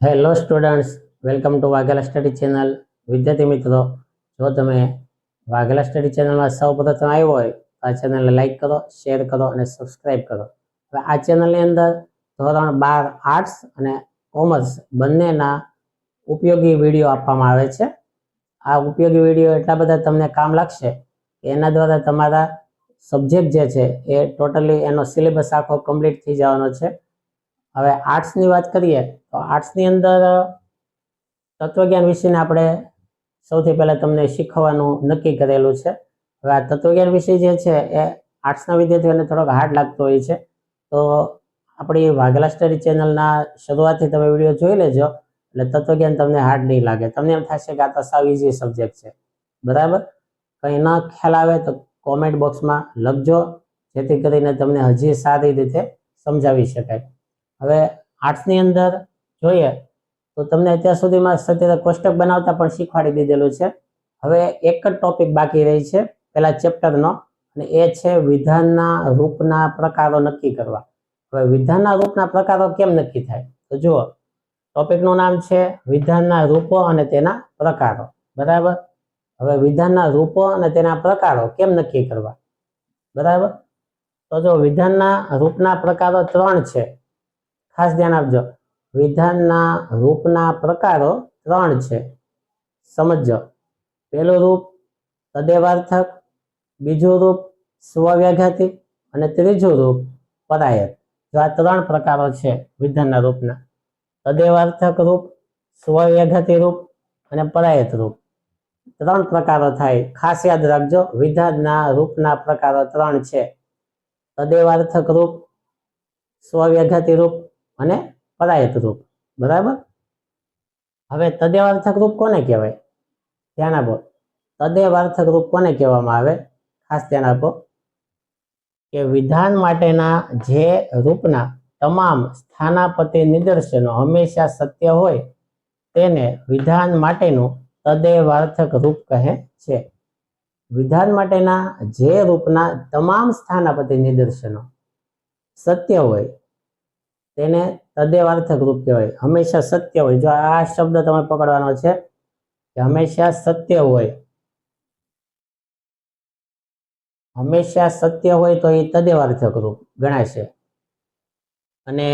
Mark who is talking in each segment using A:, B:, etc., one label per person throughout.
A: Hello students, welcome to Vaghela study channel. વિદ્યાર્થી મિત્રો, જો તમે વાઘેલા સ્ટડી ચેનલમાં સૌ પ્રથમ આવ્યો હોય તો આ ચેનલને લાઈક કરો, શેર કરો અને સબસ્ક્રાઈબ કરો. હવે આ ચેનલની અંદર ધોરણ 12 આર્ટ્સ અને કોમર્સ બંનેના ઉપયોગી વિડીયો આપવામાં આવે છે. આ ઉપયોગી વિડીયો એટલા બધા તમને કામ લાગશે કે એના દ્વારા તમારા સબ્જેક્ટ જે છે એ ટોટલી એનો સિલેબસ આખો કમ્પ્લીટ થઈ જવાનો છે. હવે આર્ટ્સની વાત કરીએ તો આર્ટ્સની અંદર તત્વજ્ઞાન વિષયને આપણે સૌથી પહેલા તમને શીખવવાનું નક્કી કરેલું છે. હવે આ તત્વજ્ઞાન વિષય જે છે એ આર્ટ્સના વિદ્યાર્થીઓને થોડોક હાર્ડ લાગતો હોય છે, તો આપણી વાઘેલા સ્ટડી ચેનલના શરૂઆતથી તમે વિડીયો જોઈ લેજો એટલે તત્વજ્ઞાન તમને હાર્ડ નહીં લાગે. તમને એમ થશે કે આ તો સાવ ઇઝી સબ્જેક્ટ છે. બરાબર, કંઈ ન ખ્યાલ આવે તો કોમેન્ટ બોક્સમાં લખજો, જેથી કરીને તમને હજી સારી રીતે સમજાવી શકાય. હવે આર્ટ્સની અંદર જોઈએ તો તમને અત્યાર સુધીમાં સત્ય કોષ્ટક બનાવતા પણ શીખવાડી દીધેલું છે. હવે એક જ ટોપિક બાકી રહી છે પેલા ચેપ્ટરનો, અને એ છે વિધાનના રૂપના પ્રકારો નક્કી કરવા. હવે વિધાનના રૂપના પ્રકારો કેમ નક્કી થાય તો જુઓ, ટોપિકનું નામ છે વિધાનના રૂપો અને તેના પ્રકારો. બરાબર, હવે વિધાનના રૂપો અને તેના પ્રકારો કેમ નક્કી કરવા. બરાબર, તો જો વિધાનના રૂપના પ્રકારો 3 છે. ખાસ ધ્યાન આપજો, વિધાનના રૂપના પ્રકારો 3 છે. સમજો, પહેલું રૂપ તદેવાર્થક, બીજું રૂપ સ્વવ્યાઘાતી અને ત્રીજું રૂપ પરાયત. જો આ 3 પ્રકારો છે વિધાનના રૂપના: તદેવાર્થક રૂપ, સ્વવ્યાઘાતી રૂપ અને પરાયત રૂપ. 3 પ્રકારો થાય. ખાસ યાદ રાખજો, વિધાનના રૂપના પ્રકારો 3 છે: તદેવાર્થક રૂપ, સ્વવ્યાઘાતી રૂપ અને પરાયત રૂપ. બરાબર, હવે તદેવાર્થક રૂપ કોને કહેવાય? ધ્યાન આપો, તદેવાર્થક રૂપ કોને કહેવામાં આવે? ખાસ ધ્યાન આપો કે વિધાન માટેના જે રૂપના તમામ સ્થાનાપતિ નિદર્શનો હંમેશા સત્ય હોય તેને વિધાન માટેનું તદેવાર્થક રૂપ કહે છે. વિધાન માટેના જે રૂપના તમામ સ્થાનાપતિ નિદર્શનો સત્ય હોય તેને તદેવાર્થક રૂપ કહેવાય. હંમેશા સત્ય હોય, જો આ શબ્દ તમે પકડવાનો છે કે હંમેશા સત્ય હોય, હંમેશા સત્ય હોય તો એ તદેવાર્થક રૂપ ગણાશે. અને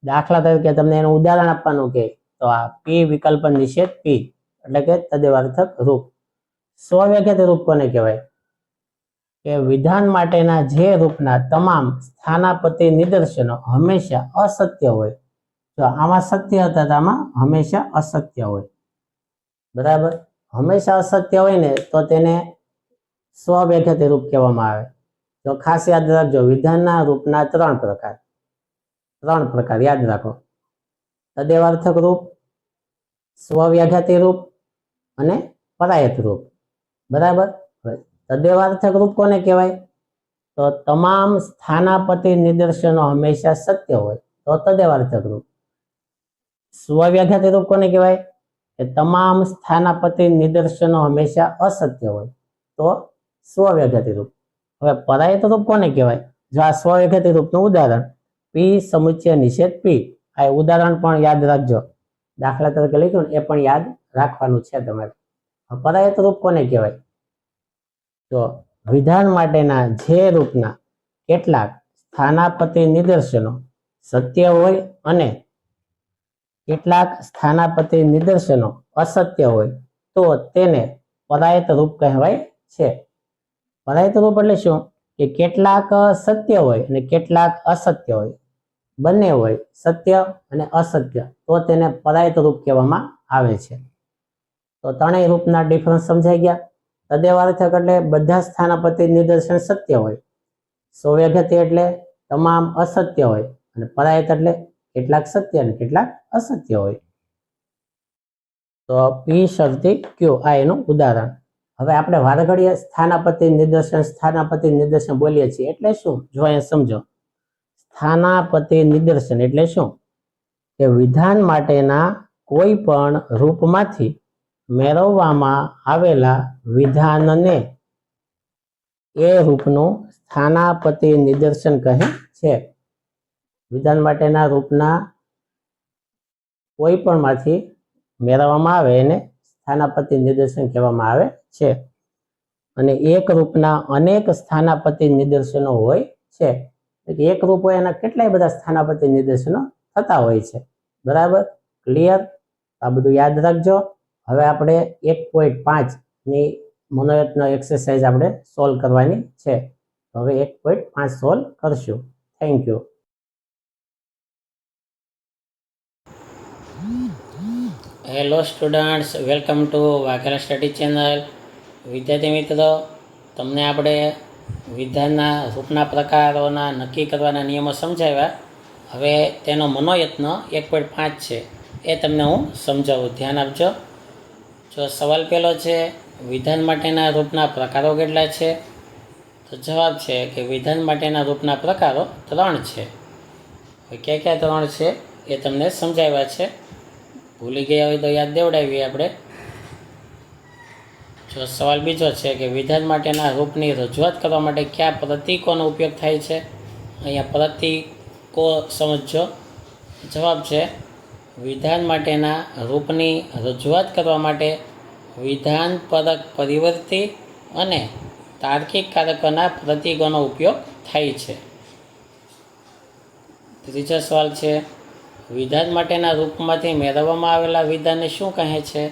A: દાખલા તરીકે તમને એનું ઉદાહરણ આપવાનું કે તો આ પી વિકલ્પ નિષેધ પી એટલે કે તદેવાર્થક રૂપ. સ્વવ્યાઘાતી રૂપ કોને કહેવાય? કે વિધાન માટેના જે રૂપના તમામ સ્થાનાપતિ નિદર્શનો હંમેશા અસત્ય હોય. જો આમાં સત્ય હતા તો આમાં હંમેશા અસત્ય હોય. બરાબર, હંમેશા અસત્ય હોય ને તો તેને સ્વવ્યાઘાતી રૂપ કહેવામાં આવે. તો ખાસ યાદ રાખજો, વિધાનના રૂપના 3 પ્રકાર યાદ રાખો: તદેવાર્થક રૂપ, સ્વવ્યાઘાતી રૂપ અને પરાયત રૂપ. બરાબર, તદેવાર્થક રૂપ કોને કહેવાય? તો તમામ સ્થાનાપતિ નિદર્શનો હંમેશા સત્ય હોય તો તદેવાર્થક રૂપ. સ્વવ્યાઘાતી રૂપ કોને કહેવાય? કે તમામ સ્થાનાપતિ નિદર્શનો હંમેશા અસત્ય હોય તો સ્વવ્યાઘાતી રૂપ. હવે પરાયત રૂપ કોને કહેવાય? જો આ સ્વવ્યાઘાતી રૂપનું ઉદાહરણ પી સમુચ્ચય નિષેધ પી, આ ઉદાહરણ પણ યાદ રાખજો. દાખલા તરીકે લખ્યું ને એ પણ યાદ રાખવાનું છે તમારે. પરાયત રૂપ કોને કહેવાય? તો વિધાન માટેના જે રૂપના કેટલાક સ્થાનાપતિ નિદર્શનો સત્ય હોય અને કેટલાક સ્થાનાપતિ નિદર્શનો અસત્ય હોય તો તેને પરાયત રૂપ કહેવાય છે. પરાયત રૂપ એટલે શું? કે કેટલાક સત્ય હોય અને કેટલાક અસત્ય હોય, બંને હોય સત્ય અને અસત્ય, તો તેને પરાયત રૂપ કહેવામાં આવે છે. તો 3 રૂપના ડિફરન્સ સમજાઈ ગયા. તદેવાર્થક એટલે બધા સ્થાનાપતિ નિદર્શન સત્ય હોય, સ્વવ્યાઘાતી એટલે તમામ અસત્ય હોય, અને પરાયત એટલે કેટલાક સત્ય અને કેટલાક અસત્ય હોય. તો પી શરતી ક્યુ આ એનું ઉદાહરણ. હવે આપણે વારઘડીએ સ્થાનાપતિ નિદર્શન બોલીએ છીએ એટલે શું? જો અહીંયા સમજો, સ્થાનાપતિ નિદર્શન એટલે શું? કે વિધાન માટેના કોઈ પણ રૂપમાંથી મેળવવામાં આવેલા વિધાનને એ રૂપનું સ્થાનાપતિ નિદર્શન કહે છે. વિધાન માટેના રૂપના કોઈ પણમાંથી મેળવવામાં આવે એને સ્થાનાપતિ નિદર્શન કહેવામાં આવે છે. અને એક રૂપના અનેક સ્થાનાપતિ નિદર્શનો હોય છે. એક રૂપ હોય એના કેટલાય બધા સ્થાનાપતિ નિદર્શનો થતા હોય છે. બરાબર, ક્લિયર? આ બધું યાદ રાખજો. હવે આપણે 1.5 ની મનોયત્ન એક્સરસાઇઝ આપણે સોલ્વ કરવાની છે. હવે 1.5 સોલ્વ કરશું. Thank you. Hello students, welcome to Vaghela study channel. વિદ્યાર્થી મિત્રો, તમને આપણે વિધાનના રૂપના પ્રકારોના નક્કી કરવાના નિયમો સમજાવ્યા. હવે તેનો મનોયત્ન 1.5 છે એ તમને હું સમજાવું, ધ્યાન આપજો. જો સવાલ પહેલો છે, વિધાન માટેના રૂપના પ્રકારો કેટલા છે? તો જવાબ છે કે વિધાન માટેના રૂપના પ્રકારો 3 છે. હવે ક્યાં ક્યાં 3 છે એ તમને સમજાવ્યા છે. ભૂલી ગયા હોય તો યાદ દેવડાવીએ આપણે. જો સવાલ બીજો છે કે વિધાન માટેના રૂપની રજૂઆત કરવા માટે કયા પ્રતીકોનો ઉપયોગ થાય છે? અહીંયા પ્રતીકો સમજો. જવાબ છે વિધાન માટેના રૂપની રજૂઆત કરવા માટે વિધાનપરક પરિવર્તી અને તાર્કિક કારકોના પ્રતીકોનો ઉપયોગ થાય છે. ત્રીજો સવાલ છે, વિધાન માટેના રૂપમાંથી મેળવવામાં આવેલા વિધાનને શું કહે છે?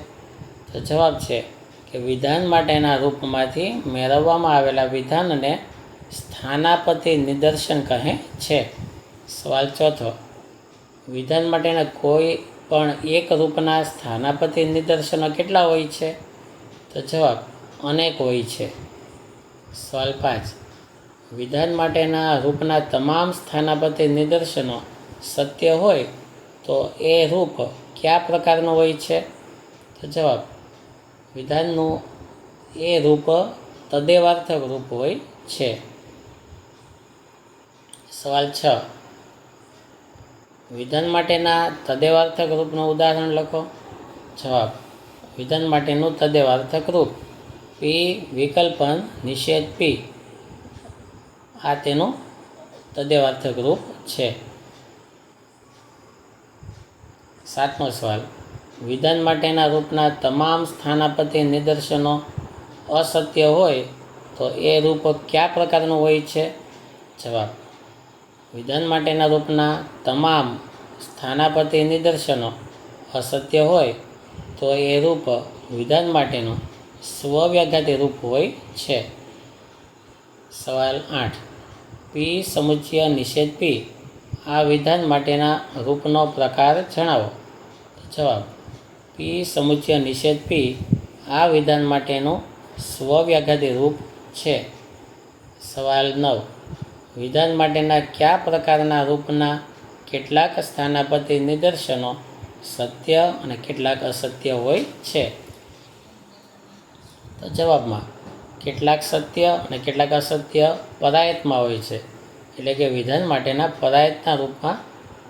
A: તો જવાબ છે કે વિધાન માટેના રૂપમાંથી મેળવવામાં આવેલા વિધાનને સ્થાનાપતિ નિદર્શન કહે છે. સવાલ ચોથો, વિધાન માટેના કોઈ પણ એક રૂપના સ્થાનાપતિ નિદર્શનો કેટલા હોય છે? તો જવાબ અનેક હોય છે. સવાલ 5, વિધાન માટેના રૂપના તમામ સ્થાનાપતિ નિદર્શનો સત્ય હોય તો એ રૂપ કયા પ્રકારનું હોય છે? તો જવાબ વિધાનનું એ રૂપ તદેવાર્થક રૂપ હોય છે. સવાલ 6, વિધાન માટેના તદેવાર્થક રૂપનું ઉદાહરણ લખો. જવાબ, વિધાન માટેનું તદેવાર્થક રૂપ પી વિકલ્પન નિષેધ પી, આ તેનું તદેવાર્થક રૂપ છે. 7મો સવાલ, વિધાન માટેના રૂપના તમામ સ્થાનાપતિ નિદર્શનો અસત્ય હોય તો એ રૂપ કયા પ્રકારનું હોય છે? જવાબ, વિધાન માટેના રૂપના તમામ સ્થાનાપતિ નિદર્શનો અસત્ય હોય તો એ રૂપ વિધાન માટેનું સ્વવ્યાઘાતી રૂપ હોય છે. સવાલ 8, પી સમુચ્ચય નિષેધ પી, આ વિધાન માટેના રૂપનો પ્રકાર જણાવો. જવાબ, પી સમુચ્ચય નિષેધ પી આ વિધાન માટેનું સ્વવ્યાઘાતી રૂપ છે. સવાલ 9, વિધાન માટેના કયા પ્રકારના રૂપના કેટલાક સ્થાનાપતિ નિદર્શનો સત્ય અને કેટલાક અસત્ય હોય છે? તો જવાબમાં કેટલાક સત્ય અને કેટલાક અસત્ય પરાયતમાં હોય છે. એટલે કે વિધાન માટેના પરાયતના રૂપમાં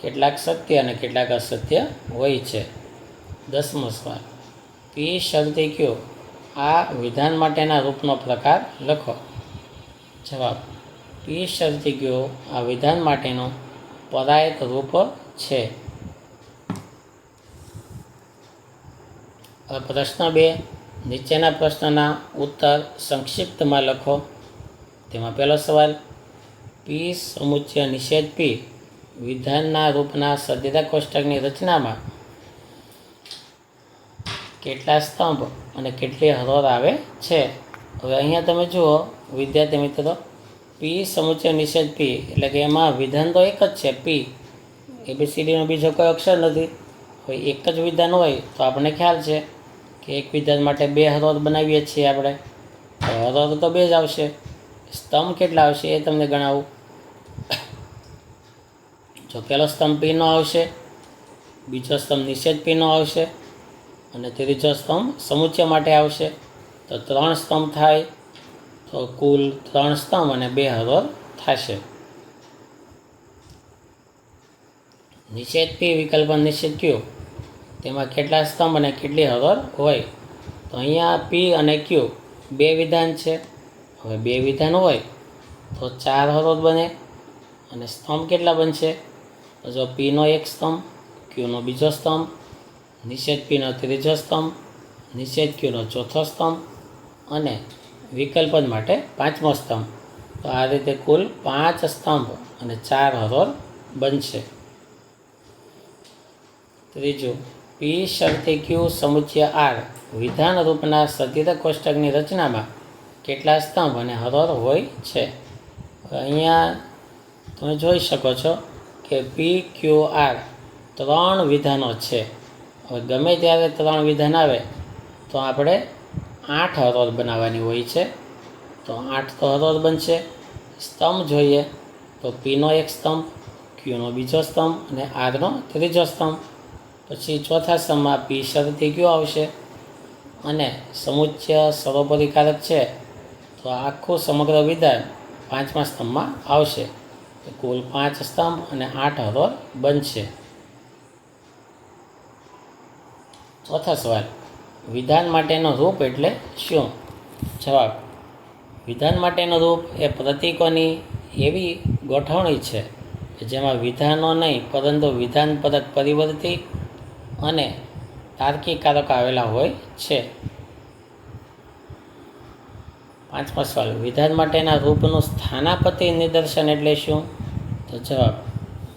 A: કેટલાક સત્ય અને કેટલાક અસત્ય હોય છે. 10મો સવાલ, પી શરતી ક્યુ, આ વિધાન માટેના રૂપનો પ્રકાર લખો. જવાબ, પી શરતી ક્યુ આ વિધાન માટેનું પરાયત રૂપ છે. પ્રશ્ન 2, નીચેના પ્રશ્નના ઉત્તર સંક્ષિપ્તમાં લખો. તેમાં પહેલો સવાલ, પી સમુચ્ચય નિષેધ પી વિધાનના રૂપના સદિતા કોષ્ટકની રચનામાં કેટલા સ્તંભ અને કેટલી હરોળ આવે છે? હવે અહીંયા તમે જુઓ વિદ્યાર્થી મિત્રો, પી સમુચ્ચય નિષેધ પી એટલે કે એમાં વિધાન તો એક જ છે, પી. ABCDનો બીજો કોઈ અક્ષર નથી. હવે એક જ વિધાન હોય તો આપણને ખ્યાલ છે કે એક વિધાન માટે 2 હરોળ બનાવીએ છીએ આપણે, તો હરોળ તો 2 જ આવશે. સ્તંભ કેટલા આવશે એ તમને ગણાવું. જો પહેલો સ્તંભ પીનો આવશે, બીજો સ્તંભ નિષેધ પીનો આવશે અને ત્રીજો સ્તંભ સમુચ્ચય માટે આવશે. તો 3 સ્તંભ થાય, તો કુલ 3 સ્તંભ અને 2 હરોળ થશે. નિષેધ પી વિકલ્પ નિષેધ ક્યુ, તેમાં કેટલા સ્તંભ અને કેટલી હરોળ હોય? તો અહીંયા પી અને ક્યુ 2 વિધાન છે. હવે 2 વિધાન હોય તો 4 હરોળ બને અને સ્તંભ કેટલા બનશે? તો જો પીનો એક સ્તંભ, ક્યુનો બીજો સ્તંભ નિષેધ પીનો ત્રીજો સ્તંભ, નિષેધ ક્યુનો ચોથો સ્તંભ અને વિકલ્પન માટે પાંચમો સ્તંભ. તો આ રીતે કુલ 5 સ્તંભ અને 4 હરોળ બનશે. ત્રીજું, પી શરતી ક્યુ સમુચ્ચય આર વિધાન રૂપના સદિધ કોષ્ટકની રચનામાં કેટલા સ્તંભ અને હરોળ હોય છે? અહીંયા તમે જોઈ શકો છો કે પી ક્યુ આર 3 વિધાનો છે. હવે ગમે ત્યારે 3 વિધાન આવે તો આપણે 8 હરોળ બનાવવાની હોય છે. તો 8 તો હરોળ બનશે. સ્તંભ જોઈએ તો પીનો એક સ્તંભ, ક્યુનો બીજો સ્તંભ અને આરનો ત્રીજો સ્તંભ. પછી ચોથા સ્તંભમાં પી શરતી ક્યુ આવશે અને સમુચ્ચય સર્વોપરીકારક છે તો આખું સમગ્ર વિધાન 5મા સ્તંભમાં આવશે. તો કુલ 5 સ્તંભ અને 8 હરોળ બનશે. ચોથો સવાલ, વિધાન માટેનો રૂપ એટલે શું? જવાબ, વિધાન માટેનો રૂપ એ પ્રતીકોની એવી ગોઠવણી છે કે જેમાં વિધાનો નહીં પરંતુ વિધાનપરક પરિવર્તી અને તાર્કિક કારકો આવેલા હોય છે. 5મો સવાલ, વિધાન માટેના રૂપનું સ્થાનાપતિ નિદર્શન એટલે શું? તો જવાબ,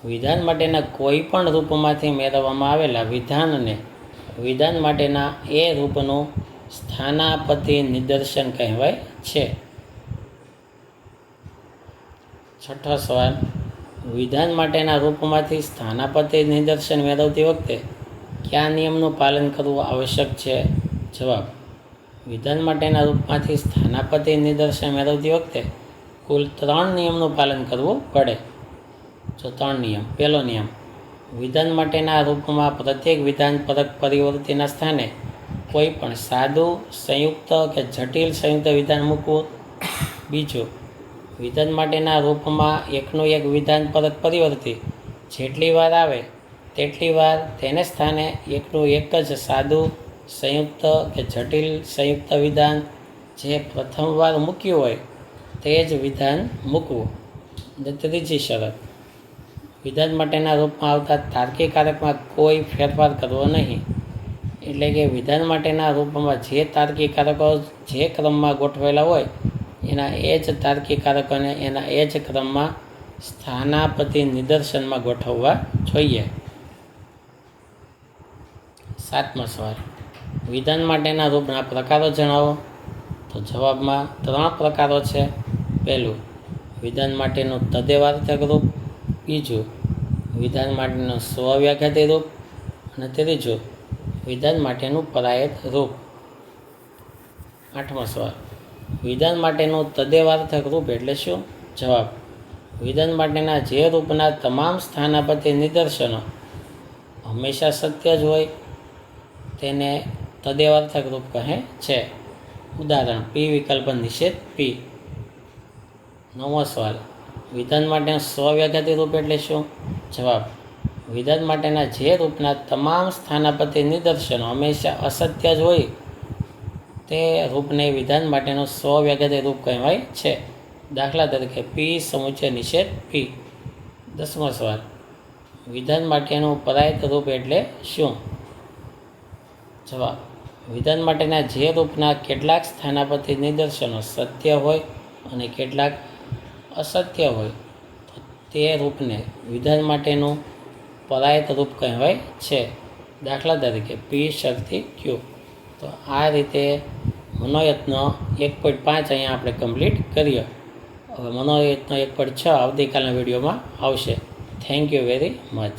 A: વિધાન માટેના કોઈ પણ રૂપમાંથી મેળવવામાં આવેલા વિધાનને વિધાન માટેના એ રૂપનું સ્થાનાપતિ નિદર્શન કહેવાય છે. 6થો સવાલ, વિધાન માટેના રૂપમાંથી સ્થાનાપતિ નિદર્શન મેળવતી વખતે કયા નિયમનું પાલન કરવું આવશ્યક છે? જવાબ, વિધાન માટેના રૂપમાંથી સ્થાનાપતિ નિદર્શન મેળવતી વખતે કુલ 3 નિયમનું પાલન કરવું પડે. 3 નિયમ. પહેલો નિયમ, વિધાન માટેના રૂપમાં પ્રત્યેક વિધાનપરક પરિવર્તીના સ્થાને કોઈ પણ સાદું, સંયુક્ત કે જટિલ સંયુક્ત વિધાન મૂકવું. બીજું, વિધાન માટેના રૂપમાં એકનું એક વિધાનપરક પરિવર્તી જેટલી વાર આવે તેટલી વાર તેને સ્થાને એકનું એક જ સાદું, સંયુક્ત કે જટિલ સંયુક્ત વિધાન જે પ્રથમ વાર મૂક્યું હોય તે જ વિધાન મૂકવું. અને ત્રીજી શરત, વિધાન માટેના રૂપમાં આવતા તાર્કિક કારકમાં કોઈ ફેરફાર કરવો નહીં. એટલે કે વિધાન માટેના રૂપમાં જે તાર્કિક કારકો જે ક્રમમાં ગોઠવેલા હોય એના એ જ તાર્કિક કારકોને એના એ જ ક્રમમાં સ્થાનાપતિ નિદર્શનમાં ગોઠવવા જોઈએ. 7મો સવાલ, વિધાન માટેના રૂપના પ્રકારો જણાવો. તો જવાબમાં 3 પ્રકારો છે. પહેલું, વિધાન માટેનું તદેવાર્થક રૂપ. બીજું, વિધાન માટેનું સ્વવ્યાખ્યાતી રૂપ. અને ત્રીજું, વિધાન માટેનું પરાયત રૂપ. 8મો સવાલ, વિધાન માટેનું તદેવાર્થક રૂપ એટલે શું? જવાબ, વિધાન માટેના જે રૂપના તમામ સ્થાનાપતિ નિદર્શનો હંમેશા સત્ય જ હોય તેને તદેવાર્થક રૂપ કહે છે. ઉદાહરણ, પી વિકલ્પન નિષેધ પી. 9મો સવાલ, વિધાન માટેનું સ્વવ્યાખ્યાતી રૂપ એટલે શું? જવાબ, વિધાન માટેના જે રૂપના તમામ સ્થાનાપતિ નિદર્શનો હંમેશા અસત્ય જ હોય તે રૂપને વિધાન માટેનું સ્વવ્યાખ્યાતી રૂપ કહેવાય છે. દાખલા તરીકે પી સમુચ્ચય નિષેધ પી. 10મો સવાલ, વિધાન માટેનું પરાયત રૂપ એટલે શું? જવાબ, વિધાન માટેના જે રૂપના કેટલાક સ્થાનાપતિ નિદર્શનો સત્ય હોય અને કેટલાક અસત્ય હોય તો તે રૂપને વિધાન માટેનું પરાયત રૂપ કહેવાય છે. દાખલા તરીકે પી શરતી ક્યુ. તો આ રીતે મનોયત્નો 1.5 અહીંયા આપણે કમ્પ્લીટ કર્યો. હવે મનોયત્નો 1.6 આવતીકાલના વિડીયોમાં આવશે. Thank you very much.